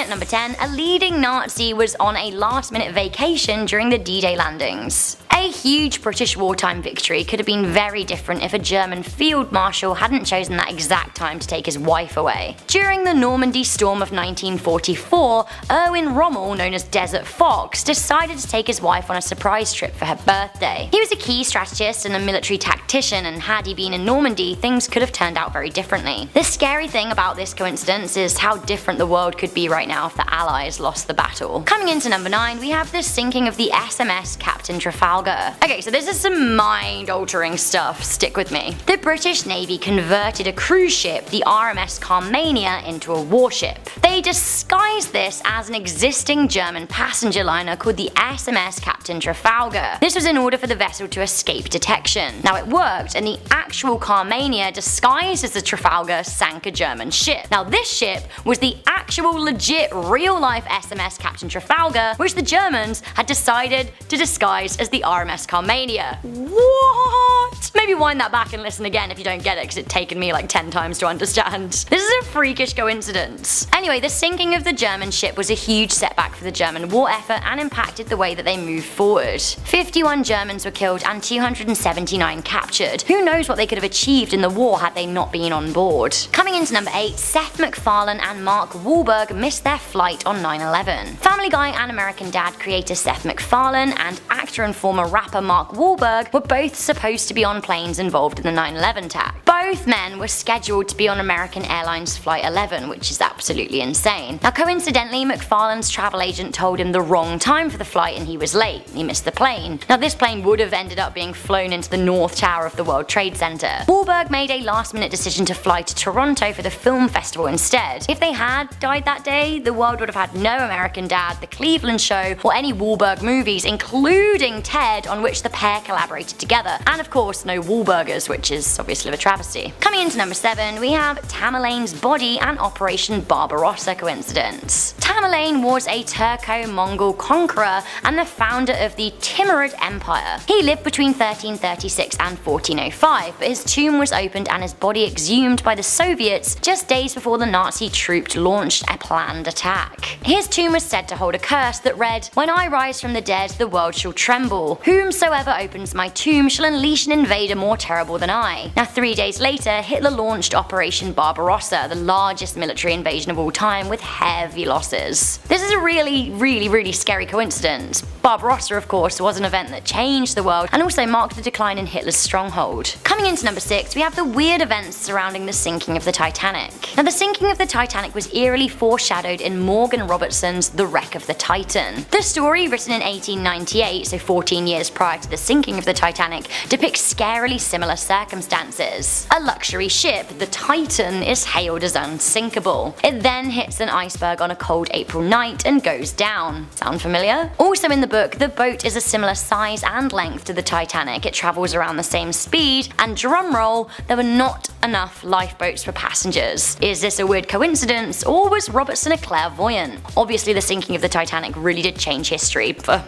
at number 10, a leading Nazi was on a last-minute vacation during the D-Day landings. A huge British wartime victory could have been very different if a German field marshal hadn't chosen that exact time to take his wife away. During the Normandy storm of 1944, Erwin Rommel, known as Desert Fox, decided to take his wife on a surprise trip for her birthday. He was a key strategist and a military tactician, and had he been in Normandy, things could have turned out very differently. The scary thing about this coincidence is how different the world could be right now if the Allies lost the battle. Coming into number 9, we have the sinking of the SMS Captain Trafalgar. Okay, so this is some mind-altering stuff, stick with me. The British Navy converted a cruise ship, the RMS Carmania, into a warship. They disguised this as an existing German passenger liner called the SMS Captain Trafalgar. This was in order for the vessel to escape detection. Now it worked, and the actual Carmania, disguised as the Trafalgar, sank a German ship. Now this ship was the actual legit real-life SMS Captain Trafalgar, which the Germans had decided to disguise as the RMS Carmania. What? Maybe wind that back and listen again if you don't get it, because it's taken me like 10 times to understand. This is a freakish coincidence. Anyway, the sinking of the German ship was a huge setback for the German war effort and impacted the way that they moved forward. 51 Germans were killed and 279 captured. Who knows what they could have achieved in the war had they not been on board. Coming into number 8, Seth MacFarlane and Mark Wahlberg missed their flight on 9/11. Family Guy and American Dad creator Seth MacFarlane and actor and former rapper Mark Wahlberg were both supposed to be on planes involved in the 9/11 attack. Both men were scheduled to be on American Airlines Flight 11, which is absolutely insane. Now coincidentally, MacFarlane's travel agent told him the wrong time for the flight and he was late. He missed the plane. Now this plane would have ended up being flown into the North Tower of the World Trade Center. Wahlberg made a last-minute decision to fly to Toronto for the film festival instead. If they had died that day, the world would have had no American Dad, The Cleveland Show, or any Wahlberg movies, including Ted, on which the pair collaborated together. And of course, no Wahlburgers, which is obviously a travesty. Coming into number 7, we have Tamerlane's body and Operation Barbarossa coincidence. Tamerlane was a Turco-Mongol conqueror and the founder of the Timurid Empire. He lived between 1336 and 1405, but his tomb was opened and his body exhumed by the Soviets just days before the Nazi troops launched a planned attack. His tomb was said to hold a curse that read, "When I rise from the dead, the world shall tremble. Whomsoever opens my tomb shall unleash an invader more terrible than I." Now 3 days later, Hitler launched Operation Barbarossa, the largest military invasion of all time, with heavy losses. This is a really scary coincidence. Barbarossa, of course, was an event that changed the world and also marked the decline in Hitler's stronghold. Coming into number 6, we have the weird events surrounding the sinking of the Titanic. Now the sinking of the Titanic was eerily foreshadowed in Morgan Robertson's The Wreck of the Titan. The story, written in 1898, so 14 years prior to the sinking of the Titanic, depicts scarily similar circumstances. A luxury ship, the Titan, is hailed as unsinkable. It then hits an iceberg on a cold April night and goes down. Sound familiar? Also in the book, the boat is a similar size and length to the Titanic. It travels around the same speed, and drumroll, there were not enough lifeboats for passengers. Is this a weird coincidence, or was Robertson a clairvoyant? Obviously the sinking of the Titanic really did change history for,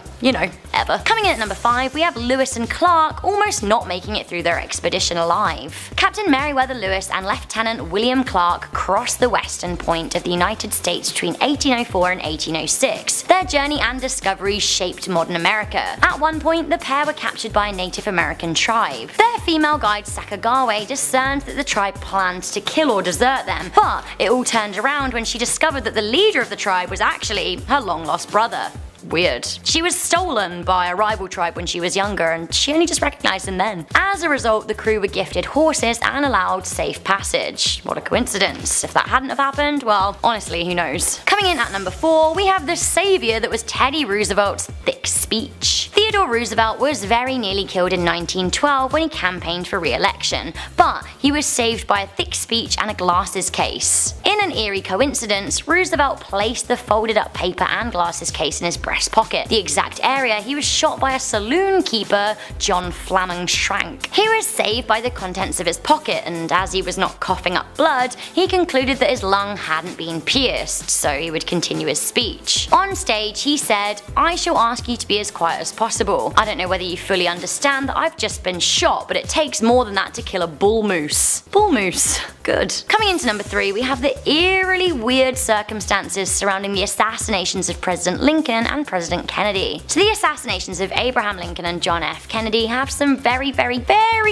ever. Coming in at number 5, we have Lewis and Clark almost not making it through their expedition alive. Captain Meriwether Lewis and Lieutenant William Clark crossed the western point of the United States between 1804 and 1806. Their journey and discovery shaped modern America. At one point, the pair were captured by a Native American tribe. Their female guide Sacagawea discerned that the tribe planned to kill or desert them, but it all turned around when she discovered that the leader of the tribe was actually her long-lost brother. Weird. She was stolen by a rival tribe when she was younger, and she only just recognized him then. As a result, the crew were gifted horses and allowed safe passage. What a coincidence. If that hadn't have happened, well, honestly, who knows. Coming in at number 4, we have the savior that was Teddy Roosevelt's thick speech. Theodore Roosevelt was very nearly killed in 1912 when he campaigned for re-election, but he was saved by a thick speech and a glasses case. In an eerie coincidence, Roosevelt placed the folded up paper and glasses case in his breast pocket, the exact area he was shot by a saloon keeper, John Flaming Shrank. He was saved by the contents of his pocket, and as he was not coughing up blood, he concluded that his lung hadn't been pierced, so he would continue his speech. On stage, he said, "I shall ask you to be as quiet as possible. I don't know whether you fully understand that I've just been shot, but it takes more than that to kill a bull moose." Bull moose. Good. Coming into number 3, we have the eerily weird circumstances surrounding the assassinations of President Lincoln and President Kennedy. So the assassinations of Abraham Lincoln and John F. Kennedy have some very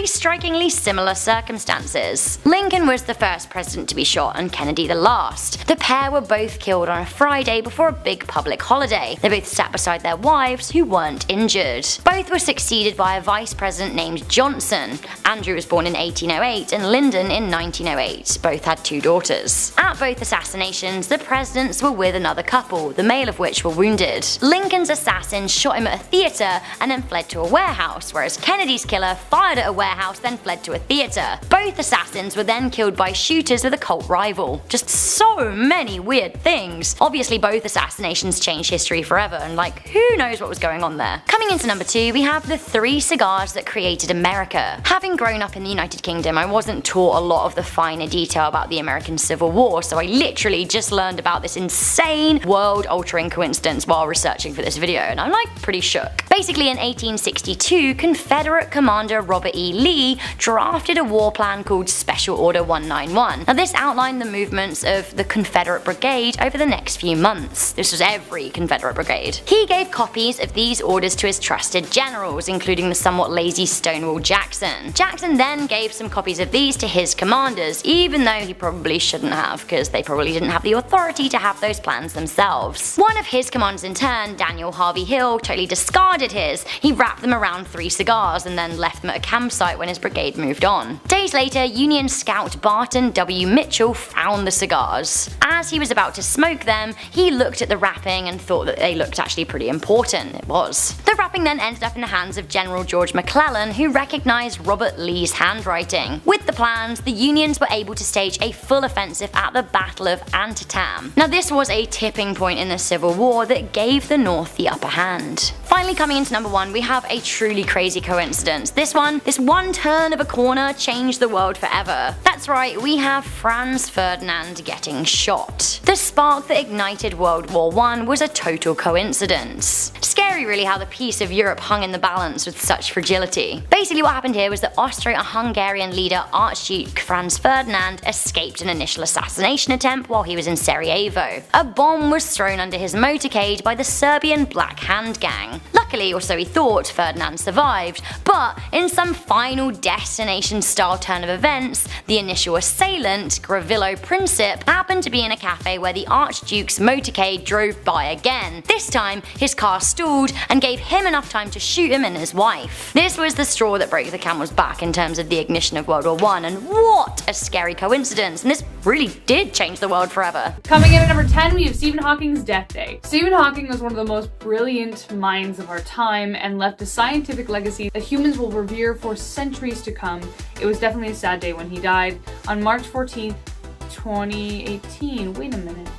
strikingly similar circumstances. Lincoln was the first president to be shot and Kennedy the last. The pair were both killed on a Friday before a big public holiday. They both sat beside their wives who weren't injured. Both were succeeded by a vice president named Johnson. Andrew was born in 1808 and Lyndon in 1908. Both had 2 daughters. At both assassinations, the presidents were with another couple, the male of which were wounded. Lincoln's assassin shot him at a theatre and then fled to a warehouse, whereas Kennedy's killer fired at a warehouse then fled to a theatre. Both assassins were then killed by shooters with a cult rival. Just so many weird things. Obviously both assassinations changed history forever and who knows what was going on there. Coming into number 2, we have the 3 cigars that created America. Having grown up in the United Kingdom, I wasn't taught a lot of the finer detail about the American Civil War, so I literally just learned about this insane world-altering coincidence while researching for this video, and I'm pretty shook. Basically in 1862, Confederate Commander Robert E. Lee drafted a war plan called Special Order 191. Now this outlined the movements of the Confederate Brigade over the next few months. This was every Confederate brigade. He gave copies of these orders to his trusted generals, including the somewhat lazy Stonewall Jackson. Jackson then gave some copies of these to his commanders, even though he probably shouldn't have, because they probably didn't have the authority to have those plans themselves. One of his commanders in turn, Daniel Harvey Hill, totally discarded his. He wrapped them around 3 cigars and then left them at a campsite when his brigade moved on. Days later, Union Scout Barton W. Mitchell found the cigars. As he was about to smoke them, he looked at the wrapping and thought that they looked actually pretty important. It was. The wrapping then ended up in the hands of General George McClellan, who recognized Robert Lee's handwriting. With the plans, the Unions were able to stage a full offensive at the Battle of Antietam. Now this was a tipping point in the Civil War that gave the North the upper hand. Finally coming into number 1, we have a truly crazy coincidence. This one turn of a corner changed the world forever. That's right, we have Franz Ferdinand getting shot. The spark that ignited World War I was a total coincidence. Scary really how the peace of Europe hung in the balance with such fragility. Basically what happened here was that Austro-Hungarian leader Archduke Franz Ferdinand escaped an initial assassination attempt while he was in Sarajevo. A bomb was thrown under his motorcade by the Serbian Black Hand Gang. Luckily, or so he thought, Ferdinand survived, but in some Final Destination style turn of events, the initial assailant, Gravillo Princip, happened to be in a cafe where the Archduke's motorcade drove by again. This time, his car stalled and gave him enough time to shoot him and his wife. This was the straw that broke the camel's back in terms of the ignition of World War I, and what a scary coincidence, and this really did change the world forever. Coming in at number 10, we have Stephen Hawking's death day. Stephen Hawking was one of the most brilliant minds of our time and left a scientific legacy that humans will revere for centuries to come. It was definitely a sad day when he died on March 14th, 2018. Wait a minute.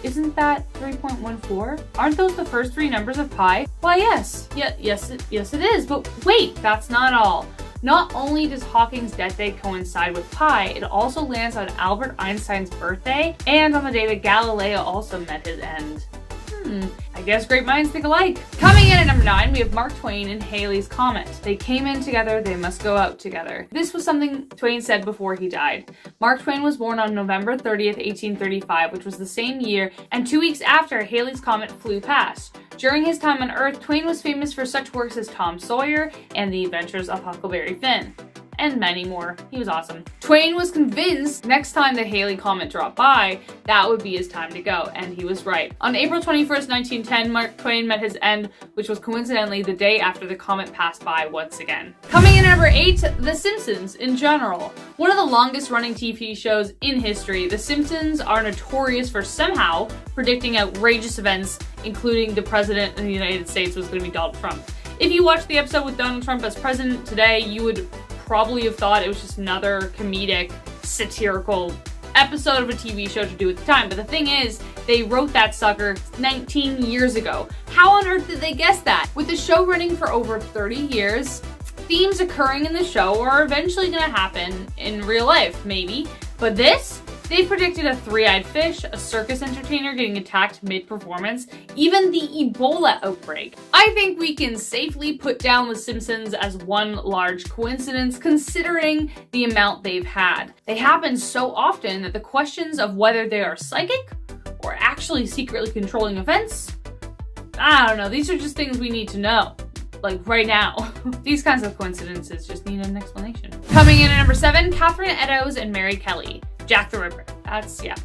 Isn't that 3.14? Aren't those the first 3 numbers of pi? Why yes. Yes it is. But wait, that's not all. Not only does Hawking's death day coincide with pi, it also lands on Albert Einstein's birthday and on the day that Galileo also met his end. I guess great minds think alike. Coming in at number 9, we have Mark Twain and Halley's Comet. They came in together, they must go out together. This was something Twain said before he died. Mark Twain was born on November 30th, 1835, which was the same year and 2 weeks after Halley's Comet flew past. During his time on Earth, Twain was famous for such works as Tom Sawyer and The Adventures of Huckleberry Finn. And many more. He was awesome. Twain was convinced next time the Halley Comet dropped by, that would be his time to go, and he was right. On April 21st, 1910, Mark Twain met his end, which was coincidentally the day after the comet passed by once again. Coming in at number 8, The Simpsons in general. One of the longest running TV shows in history, The Simpsons are notorious for somehow predicting outrageous events, including the president of the United States was going to be Donald Trump. If you watched the episode with Donald Trump as president today, you would probably have thought it was just another comedic, satirical episode of a TV show to do at the time. But the thing is, they wrote that sucker 19 years ago. How on earth did they guess that? With the show running for over 30 years, themes occurring in the show are eventually going to happen in real life, maybe. But this They predicted a three-eyed fish, a circus entertainer getting attacked mid-performance, even the Ebola outbreak. I think we can safely put down The Simpsons as one large coincidence considering the amount they've had. They happen so often that the questions of whether they are psychic or actually secretly controlling events, I don't know, these are just things we need to know. Like right now. These kinds of coincidences just need an explanation. Coming in at number 7, Catherine Eddowes and Mary Kelly. Jack the Ripper.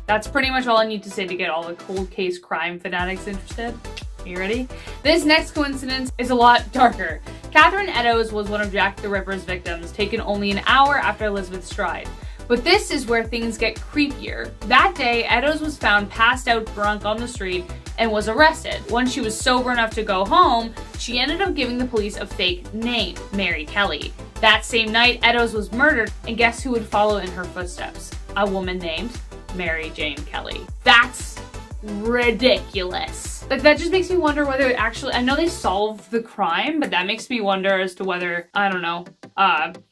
That's pretty much all I need to say to get all the cold case crime fanatics interested. You ready? This next coincidence is a lot darker. Catherine Eddowes was one of Jack the Ripper's victims, taken only an hour after Elizabeth Stride. But this is where things get creepier. That day, Eddowes was found passed out drunk on the street and was arrested. Once she was sober enough to go home, she ended up giving the police a fake name, Mary Kelly. That same night, Eddowes was murdered, and guess who would follow in her footsteps? A woman named Mary Jane Kelly. That's ridiculous. Like, that just makes me wonder whether it actually, I know they solved the crime, but that makes me wonder as to whether, I don't know,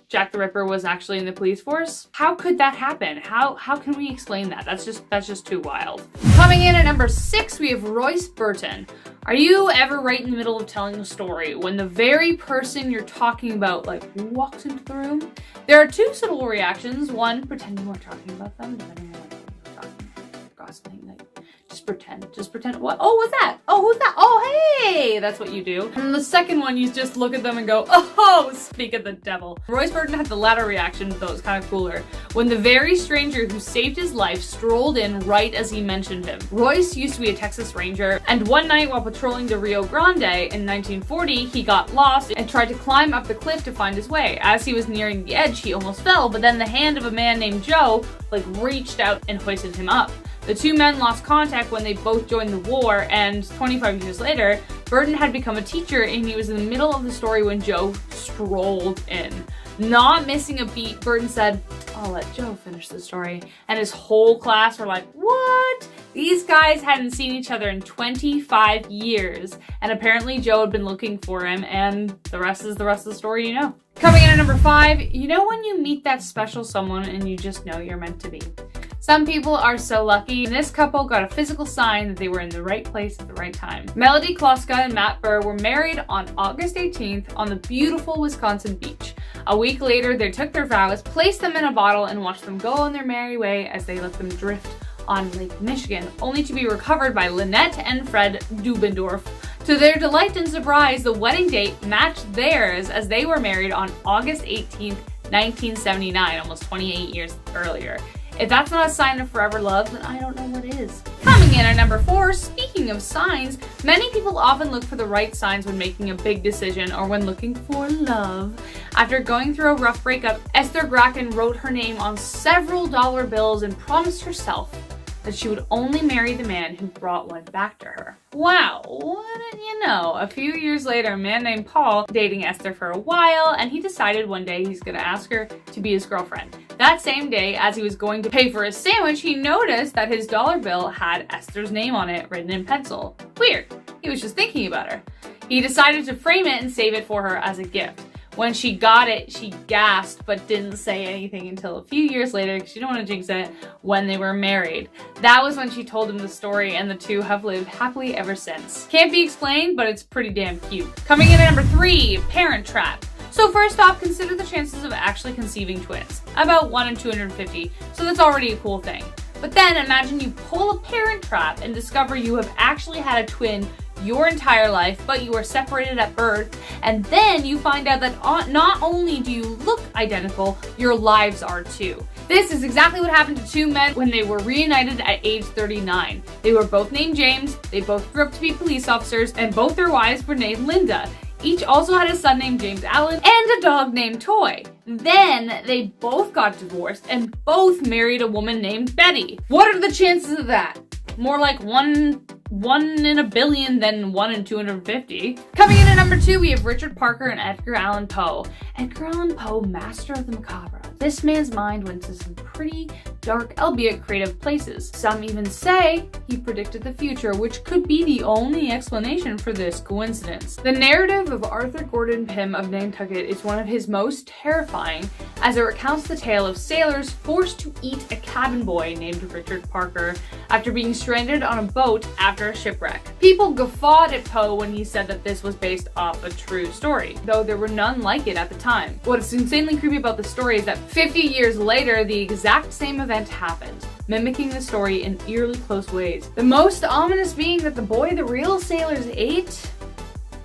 Jack the Ripper was actually in the police force. How could that happen? How can we explain that? That's just too wild. Coming in at number 6, we have Royce Burton. Are you ever right in the middle of telling a story when the very person you're talking about like walks into the room? There are two subtle reactions. One, pretend you weren't talking about them, depending on what you're talking about. Gossiping, like, just pretend. What? Oh, what's that? Oh, who's that? Oh, hey! That's what you do. And the second one, you just look at them and go, oh, speak of the devil. Royce Burton had the latter reaction, though it's kind of cooler, when the very stranger who saved his life strolled in right as he mentioned him. Royce used to be a Texas Ranger, and one night while patrolling the Rio Grande in 1940, he got lost and tried to climb up the cliff to find his way. As he was nearing the edge, he almost fell, but then the hand of a man named Joe, reached out and hoisted him up. The two men lost contact when they both joined the war, and 25 years later, Burton had become a teacher and he was in the middle of the story when Joe strolled in. Not missing a beat, Burton said, I'll let Joe finish the story. And his whole class were like, what? These guys hadn't seen each other in 25 years. And apparently Joe had been looking for him, and the rest is the rest of the story you know. Coming in at number 5, you know when you meet that special someone and you just know you're meant to be? Some people are so lucky, and this couple got a physical sign that they were in the right place at the right time. Melody Kloska and Matt Burr were married on August 18th on the beautiful Wisconsin beach. A week later, they took their vows, placed them in a bottle, and watched them go on their merry way as they let them drift on Lake Michigan, only to be recovered by Lynette and Fred Dubendorf. To their delight and surprise, the wedding date matched theirs as they were married on August 18th, 1979, almost 28 years earlier. If that's not a sign of forever love, then I don't know what is. Coming in at number 4, speaking of signs, many people often look for the right signs when making a big decision or when looking for love. After going through a rough breakup, Esther Gracken wrote her name on several dollar bills and promised herself that she would only marry the man who brought one back to her. Wow, wouldn't you know? A few years later, a man named Paul dating Esther for a while, and he decided one day he's gonna ask her to be his girlfriend. That same day, as he was going to pay for a sandwich, he noticed that his dollar bill had Esther's name on it, written in pencil. Weird. He was just thinking about her. He decided to frame it and save it for her as a gift. When she got it, she gasped but didn't say anything until a few years later, because she didn't want to jinx it, when they were married. That was when she told him the story, and the two have lived happily ever since. Can't be explained, but it's pretty damn cute. Coming in at number 3, Parent Trap. So first off, consider the chances of actually conceiving twins. About 1 in 250, so that's already a cool thing. But then imagine you pull a parent trap and discover you have actually had a twin your entire life, but you were separated at birth, and then you find out that not only do you look identical, your lives are too. This is exactly what happened to two men when they were reunited at age 39. They were both named James, they both grew up to be police officers, and both their wives were named Linda. Each also had a son named James Allen and a dog named Toy. Then they both got divorced and both married a woman named Betty. What are the chances of that? More like one in a billion than 1 in 250. Coming in at number 2, we have Richard Parker and Edgar Allan Poe. Edgar Allan Poe, master of the macabre. This man's mind went to some pretty dark, albeit creative places. Some even say he predicted the future, which could be the only explanation for this coincidence. The narrative of Arthur Gordon Pym of Nantucket is one of his most terrifying, as it recounts the tale of sailors forced to eat a cabin boy named Richard Parker after being stranded on a boat after a shipwreck. People guffawed at Poe when he said that this was based off a true story, though there were none like it at the time. What is insanely creepy about the story is that 50 years later, the exact same event happened, mimicking the story in eerily close ways. The most ominous being that the boy the real sailors ate,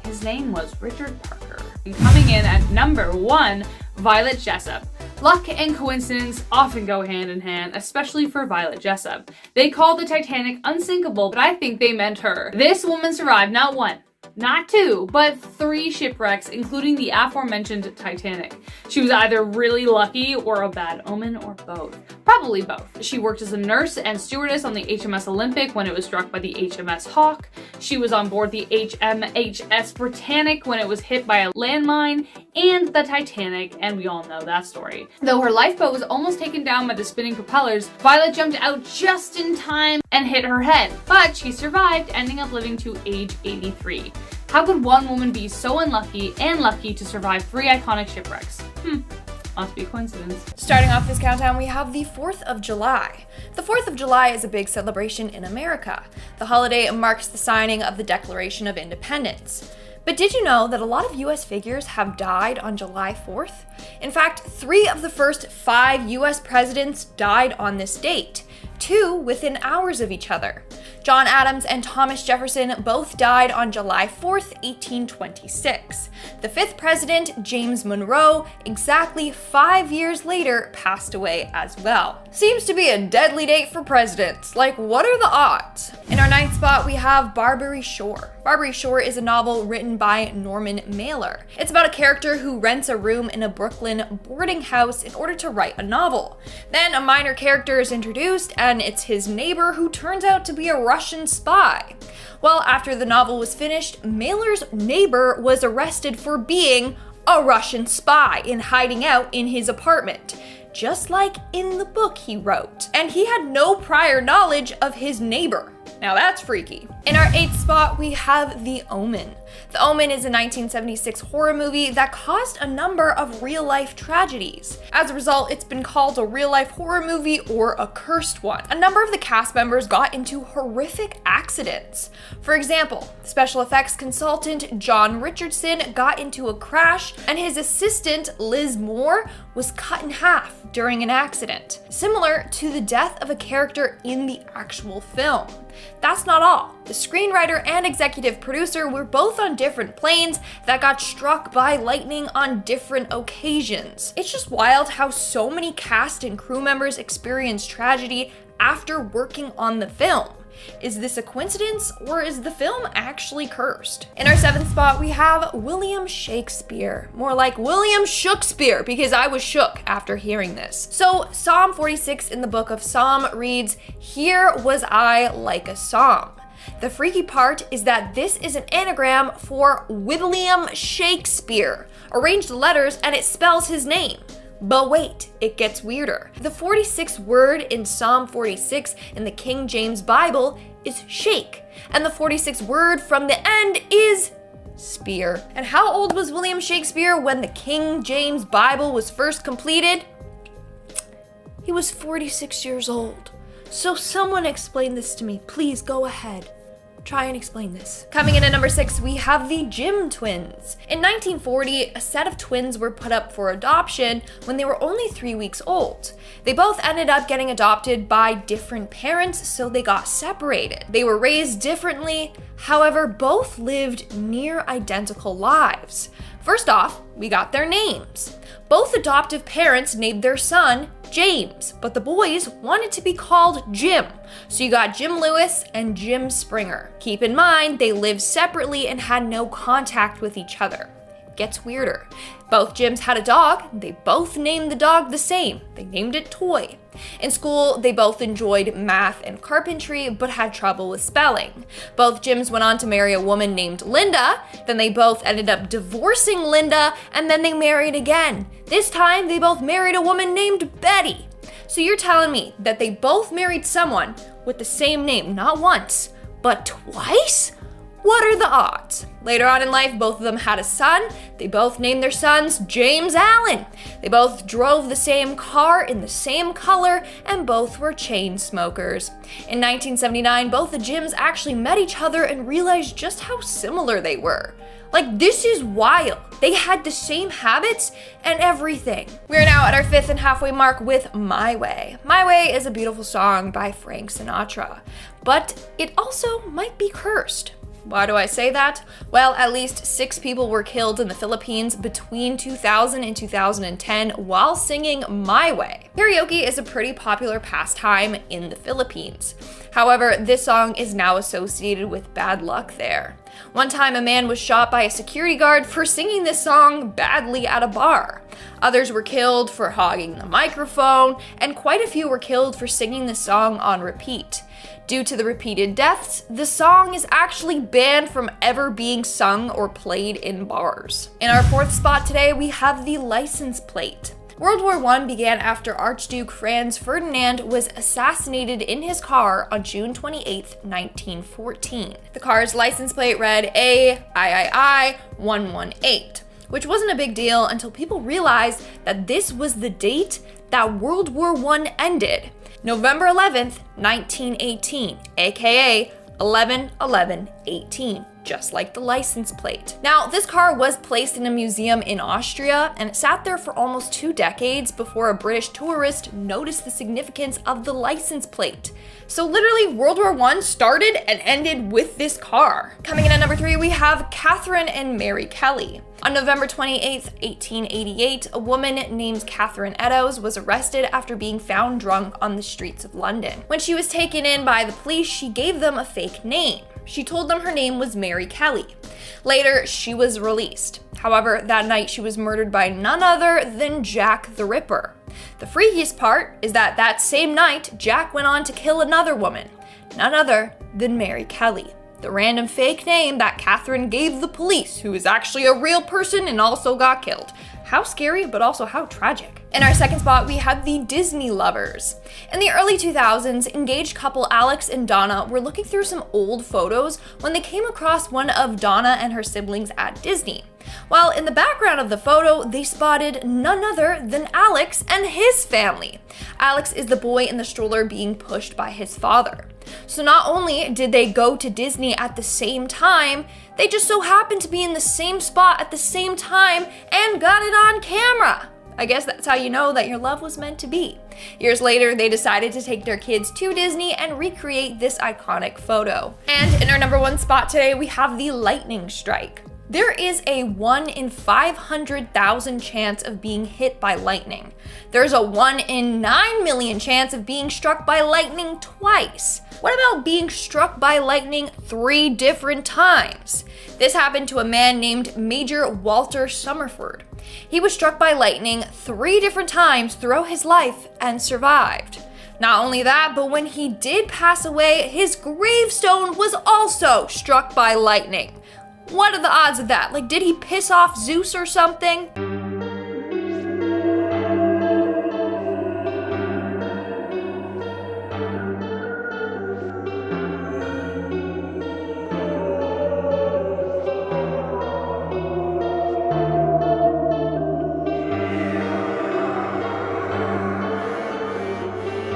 his name was Richard Parker. And coming in at number 1, Violet Jessup. Luck and coincidence often go hand in hand, especially for Violet Jessup. They called the Titanic unsinkable, but I think they meant her. This woman survived not 1, not 2, but 3 shipwrecks, including the aforementioned Titanic. She was either really lucky or a bad omen, or both. Probably both. She worked as a nurse and stewardess on the HMS Olympic when it was struck by the HMS Hawk. She was on board the HMHS Britannic when it was hit by a landmine, and the Titanic, and we all know that story. Though her lifeboat was almost taken down by the spinning propellers, Violet jumped out just in time and hit her head, but she survived, ending up living to age 83. How could one woman be so unlucky and lucky to survive 3 iconic shipwrecks? Must be a coincidence. Starting off this countdown, we have the 4th of July. The 4th of July is a big celebration in America. The holiday marks the signing of the Declaration of Independence. But did you know that a lot of US figures have died on July 4th? In fact, 3 of the first 5 US presidents died on this date, 2 within hours of each other. John Adams and Thomas Jefferson both died on July 4th, 1826. The 5th president, James Monroe, exactly 5 years later passed away as well. Seems to be a deadly date for presidents. Like, what are the odds? In our 9th spot, we have Barbary Shore. Barbary Shore is a novel written by Norman Mailer. It's about a character who rents a room in a Brooklyn boarding house in order to write a novel. Then a minor character is introduced, and it's his neighbor who turns out to be a Russian spy. Well, after the novel was finished, Mailer's neighbor was arrested for being a Russian spy and hiding out in his apartment, just like in the book he wrote. And he had no prior knowledge of his neighbor. Now that's freaky. In our 8th spot, we have The Omen. The Omen is a 1976 horror movie that caused a number of real-life tragedies. As a result, it's been called a real-life horror movie or a cursed one. A number of the cast members got into horrific accidents. For example, special effects consultant John Richardson got into a crash, and his assistant Liz Moore was cut in half during an accident, similar to the death of a character in the actual film. That's not all. The screenwriter and executive producer were both on different planes that got struck by lightning on different occasions. It's just wild how so many cast and crew members experienced tragedy after working on the film. Is this a coincidence, or is the film actually cursed? In our 7th spot, we have William Shakespeare. More like William Shakespeare, because I was shook after hearing this. So Psalm 46 in the book of Psalm reads, "Here was I like a psalm." The freaky part is that this is an anagram for William Shakespeare. Arrange the letters and it spells his name. But wait, it gets weirder. The 46th word in Psalm 46 in the King James Bible is shake, and the 46th word from the end is spear. And how old was William Shakespeare when the King James Bible was first completed? He was 46 years old. So someone explain this to me. Please go ahead. Try and explain this. Coming in at number 6, we have the Jim twins. In 1940, a set of twins were put up for adoption when they were only 3 weeks old. They both ended up getting adopted by different parents, so they got separated. They were raised differently, however, both lived near identical lives. First off, we got their names. Both adoptive parents named their son James, but the boys wanted to be called Jim. So you got Jim Lewis and Jim Springer. Keep in mind, they lived separately and had no contact with each other. gets weirder. Both gyms had a dog. They both named the dog the same. They named it Toy. In school, they both enjoyed math and carpentry, but had trouble with spelling. Both gyms went on to marry a woman named Linda, then they both ended up divorcing Linda, and then they married again. This time, they both married a woman named Betty. So you're telling me that they both married someone with the same name, not once, but twice? What are the odds? Later on in life, both of them had a son. They both named their sons James Allen. They both drove the same car in the same color, and both were chain smokers. In 1979, both the gyms actually met each other and realized just how similar they were. Like, this is wild. They had the same habits and everything. We're now at our 5th and halfway mark with My Way. My Way is a beautiful song by Frank Sinatra, but it also might be cursed. Why do I say that? Well, at least 6 people were killed in the Philippines between 2000 and 2010 while singing My Way. Karaoke is a pretty popular pastime in the Philippines. However, this song is now associated with bad luck there. One time, a man was shot by a security guard for singing this song badly at a bar. Others were killed for hogging the microphone, and quite a few were killed for singing the song on repeat. Due to the repeated deaths, the song is actually banned from ever being sung or played in bars. In our 4th spot today, we have the license plate. World War I began after Archduke Franz Ferdinand was assassinated in his car on June 28, 1914. The car's license plate read AIII-118, which wasn't a big deal until people realized that this was the date that World War I ended. November 11th, 1918, aka 11/11/18, just like the license plate. Now, this car was placed in a museum in Austria, and it sat there for almost 2 decades before a British tourist noticed the significance of the license plate. So literally, World War I started and ended with this car. Coming in at number 3, we have Catherine and Mary Kelly. On November 28, 1888, a woman named Catherine Eddowes was arrested after being found drunk on the streets of London. When she was taken in by the police, she gave them a fake name. She told them her name was Mary Kelly. Later, she was released. However, that night she was murdered by none other than Jack the Ripper. The freakiest part is that that same night, Jack went on to kill another woman, none other than Mary Kelly, the random fake name that Catherine gave the police, who is actually a real person and also got killed. How scary, but also how tragic. In our 2nd spot, we have the Disney lovers. In the early 2000s, engaged couple Alex and Donna were looking through some old photos when they came across one of Donna and her siblings at Disney. While in the background of the photo, they spotted none other than Alex and his family. Alex is the boy in the stroller being pushed by his father. So not only did they go to Disney at the same time, they just so happened to be in the same spot at the same time and got it on camera. I guess that's how you know that your love was meant to be. Years later, they decided to take their kids to Disney and recreate this iconic photo. And in our number 1 spot today, we have the lightning strike. There is a 1 in 500,000 chance of being hit by lightning. There's a 1 in 9 million chance of being struck by lightning twice. What about being struck by lightning 3 different times? This happened to a man named Major Walter Summerford. He was struck by lightning 3 different times throughout his life and survived. Not only that, but when he did pass away, his gravestone was also struck by lightning. What are the odds of that? Like, did he piss off Zeus or something?